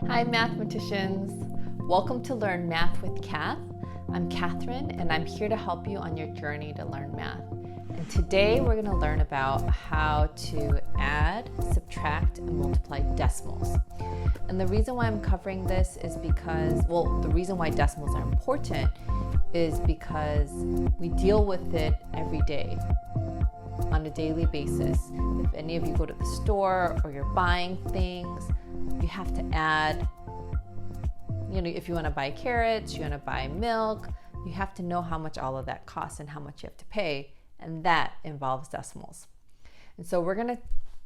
Hi mathematicians! Welcome to Learn Math with Kath. I'm Catherine and I'm here to help you on your journey to learn math. And today we're going to learn about how to add, subtract, and multiply decimals. And the reason why I'm covering this is because, the reason why decimals are important is because we deal with it every day on a daily basis. If any of you go to the store or you're buying things, you have to add, if you want to buy carrots, you want to buy milk, you have to know how much all of that costs and how much you have to pay, and that involves decimals. And so we're going to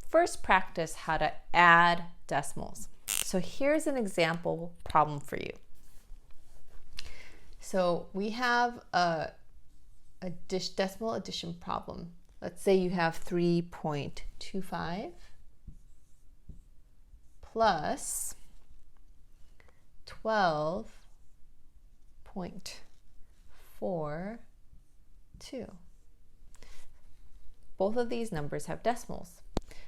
first practice how to add decimals. So here's an example problem for you. So we have a decimal addition problem. Let's say you have 3.25 plus 12.42. Both of these numbers have decimals.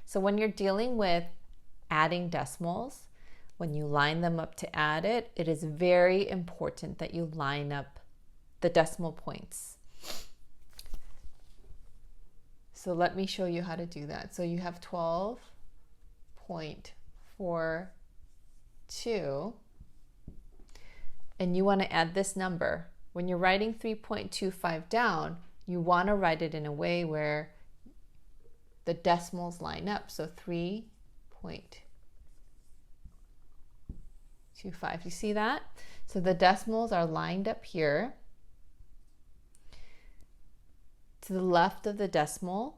So when you're dealing with adding decimals, when you line them up to add it, it is very important that you line up the decimal points. So let me show you how to do that. So you have 12.42, and you want to add this number. When you're writing 3.25 down, you want to write it in a way where the decimals line up. So 3.25, you see that? So the decimals are lined up here. To the left of the decimal,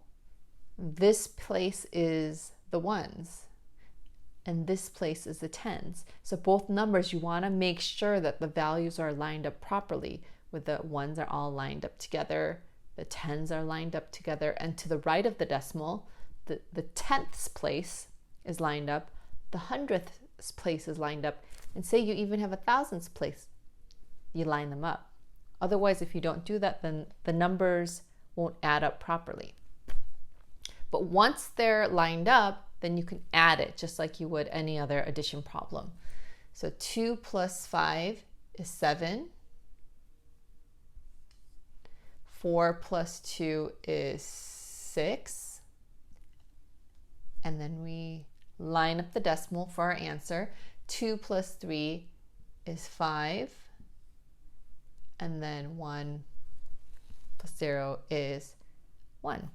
this place is the ones, and this place is the tens. So both numbers, you want to make sure that the values are lined up properly, where the ones are all lined up together, the tens are lined up together, and to the right of the decimal, the tenths place is lined up, the hundredths place is lined up, and say you even have a thousandths place, you line them up. Otherwise, if you don't do that, then the numbers won't add up properly. But once they're lined up, then you can add it just like you would any other addition problem. So 2 plus 5 is 7. 4 plus 2 is 6. And then we line up the decimal for our answer. 2 plus 3 is 5. And then 1 plus 0 is 1.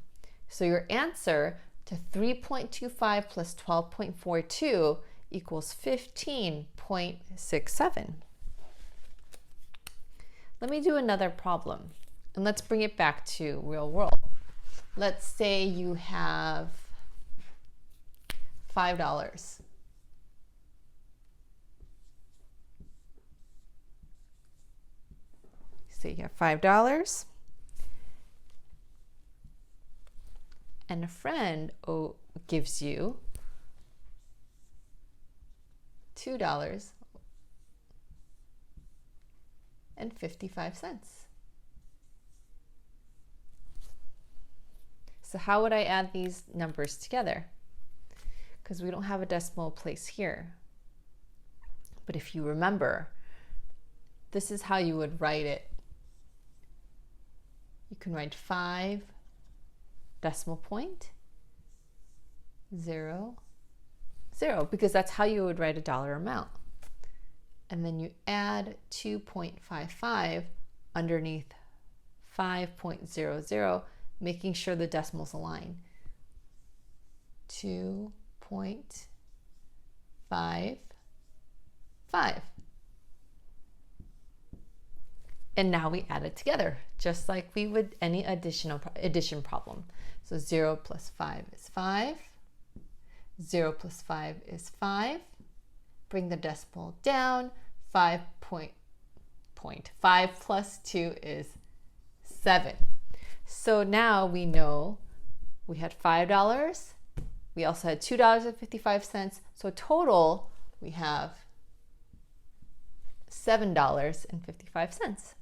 So your answer to 3.25 plus 12.42 equals 15.67. Let me do another problem, and let's bring it back to real world. Let's say you have $5. So you have $5, and a friend gives you $2.55. So how would I add these numbers together? Because we don't have a decimal place here. But if you remember, this is how you would write it. You can write 5 decimal point 0 0, because that's how you would write a dollar amount. And then you add 2.55 underneath 5.00, making sure the decimals align. 2.55. And now we add it together, just like we would any addition problem. So 0 plus 5 is 5. 0 plus 5 is 5. Bring the decimal down. 5 plus 2 is 7. So now we know we had $5. We also had $2.55. So total, we have $7.55.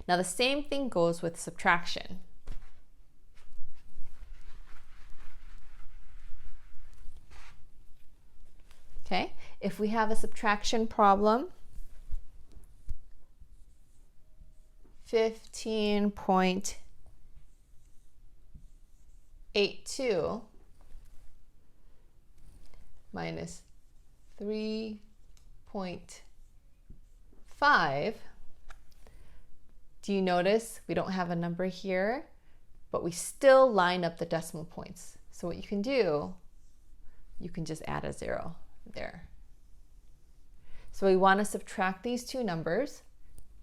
Now the same thing goes with subtraction. Okay, if we have a subtraction problem, 15.82 minus 3.5, do you notice we don't have a number here, but we still line up the decimal points? So what you can do, you can just add a 0 there. So we want to subtract these two numbers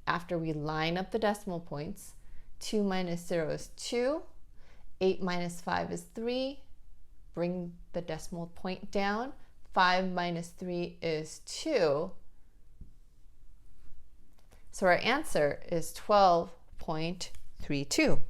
after we line up the decimal points. 2 minus 0 is 2. 8 minus 5 is 3. Bring the decimal point down. 5 minus 3 is 2. So our answer is 12.32.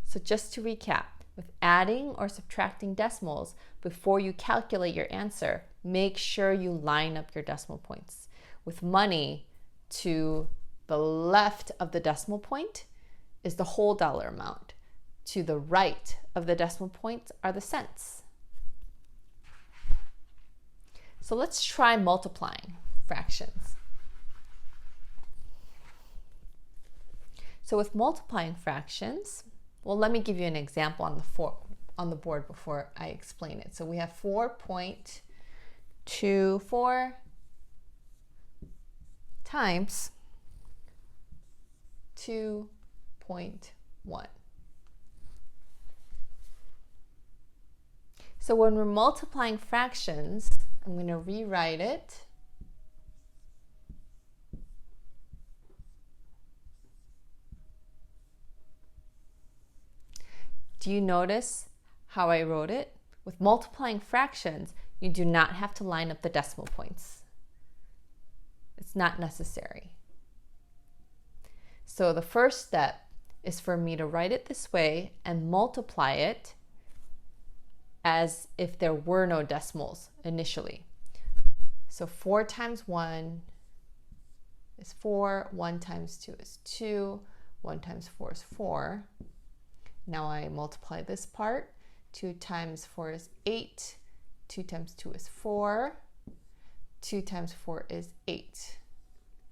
So just to recap, with adding or subtracting decimals, before you calculate your answer, make sure you line up your decimal points. With money, to the left of the decimal point is the whole dollar amount. To the right of the decimal point are the cents. So let's try multiplying fractions. So with multiplying fractions, well, let me give you an example on the board before I explain it. So we have 4.24 times 2.1. So when we're multiplying fractions, I'm going to rewrite it. Do you notice how I wrote it? With multiplying fractions, you do not have to line up the decimal points. It's not necessary. So the first step is for me to write it this way and multiply it as if there were no decimals initially. So 4 times 1 is 4, 1 times 2 is 2, 1 times 4 is 4. Now I multiply this part. 2 times 4 is 8. 2 times 2 is 4. 2 times 4 is 8.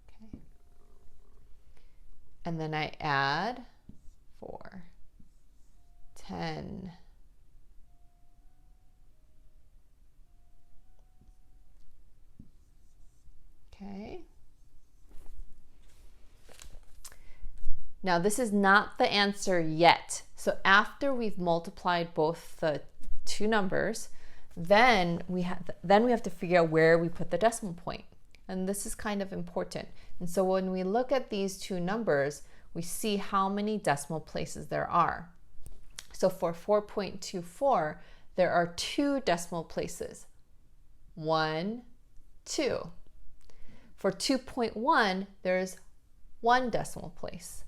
Okay. And then I add 4, 10, okay. Now this is not the answer yet. So after we've multiplied both the two numbers, then we have to figure out where we put the decimal point. And this is kind of important. And so when we look at these two numbers, we see how many decimal places there are. So for 4.24, there are 2 decimal places. 1, 2. For 2.1, there's 1 decimal place,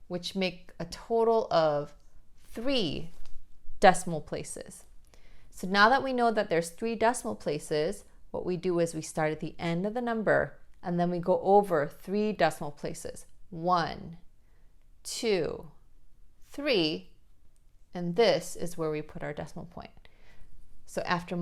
which make a total of 3 decimal places. So now that we know that there's 3 decimal places, what we do is we start at the end of the number and then we go over 3 decimal places. 1, 2, 3, and this is where we put our decimal point. So after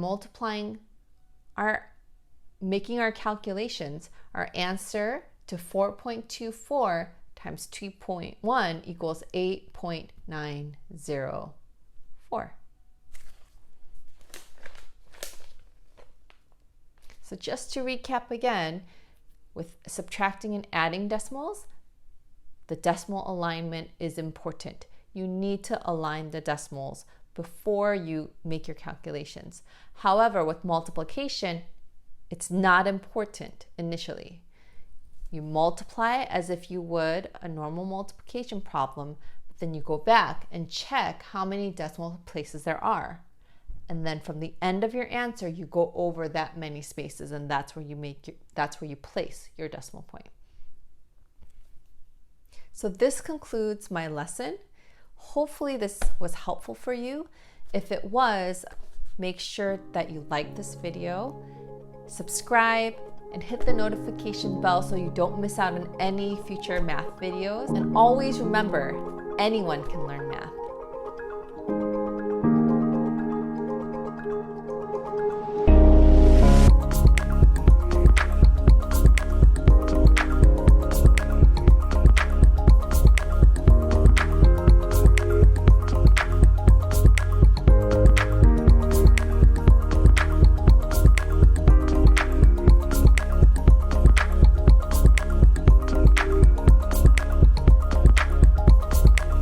making our calculations, our answer to 4.24 times 2.1 equals 8.904. So just to recap again, with subtracting and adding decimals, the decimal alignment is important. You need to align the decimals before you make your calculations. However, with multiplication, it's not important initially. You multiply as if you would a normal multiplication problem, but then you go back and check how many decimal places there are. And then from the end of your answer, you go over that many spaces, and that's where you place your decimal point. So this concludes my lesson. Hopefully this was helpful for you. If it was, make sure that you like this video, subscribe, and hit the notification bell so you don't miss out on any future math videos. And always remember, anyone can learn math.